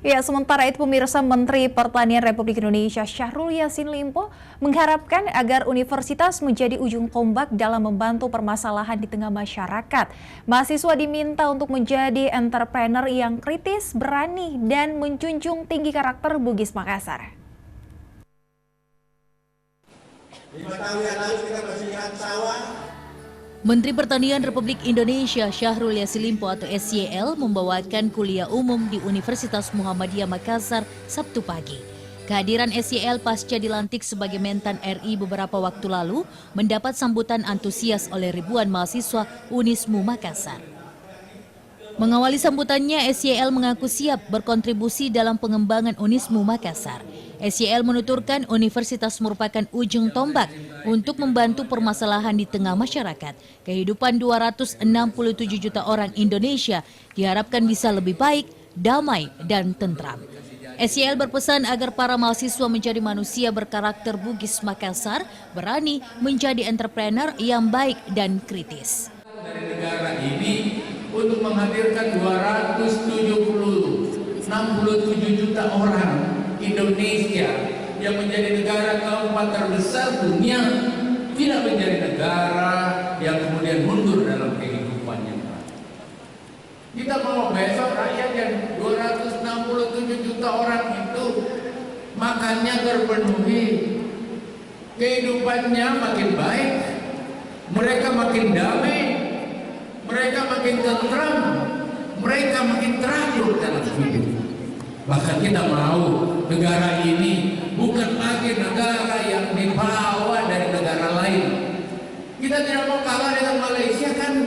Ya, sementara itu pemirsa, Menteri Pertanian Republik Indonesia Syahrul Yassin Limpo mengharapkan agar universitas menjadi ujung tombak dalam membantu permasalahan di tengah masyarakat. Mahasiswa diminta untuk menjadi entrepreneur yang kritis, berani, dan menjunjung tinggi karakter Bugis Makassar. 5 tahun yang lalu kita masih lihat sawah. Menteri Pertanian Republik Indonesia Syahrul Yassin Limpo atau SYL membawakan kuliah umum di Universitas Muhammadiyah Makassar Sabtu pagi. Kehadiran SYL pasca dilantik sebagai Mentan RI beberapa waktu lalu mendapat sambutan antusias oleh ribuan mahasiswa Unismu Makassar. Mengawali sambutannya, SYL mengaku siap berkontribusi dalam pengembangan Unismu Makassar. SYL menuturkan universitas merupakan ujung tombak untuk membantu permasalahan di tengah masyarakat. Kehidupan 267 juta orang Indonesia diharapkan bisa lebih baik, damai, dan tentram. SYL berpesan agar para mahasiswa menjadi manusia berkarakter Bugis Makassar, berani menjadi entrepreneur yang baik dan kritis. Dari negara ini untuk menghadirkan 267 juta orang Indonesia yang menjadi negara keempat terbesar dunia tidak menjadi negara yang kemudian mundur dalam kehidupannya. Kita mau besok rakyat yang 267 juta orang itu makannya terpenuhi, kehidupannya makin baik, mereka makin damai, mereka makin tentram, mereka makin teratur dalam hidup. Bahkan kita mau negara ini bukan lagi negara yang dibawa dari negara lain. Kita tidak mau kalah dengan Malaysia kan?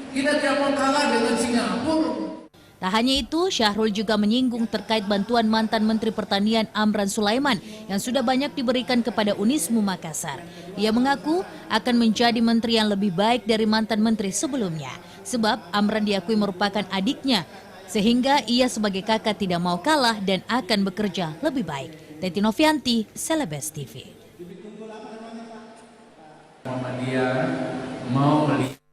Kita tidak mau kalah dengan Singapura. Tak hanya itu, Syahrul juga menyinggung terkait bantuan mantan Menteri Pertanian Amran Sulaiman yang sudah banyak diberikan kepada Unismu Makassar. Ia mengaku akan menjadi menteri yang lebih baik dari mantan menteri sebelumnya, sebab Amran diakui merupakan adiknya, sehingga ia sebagai kakak tidak mau kalah dan akan bekerja lebih baik. Teti Novianti, Celebes TV. Muhammadiyah mau melihat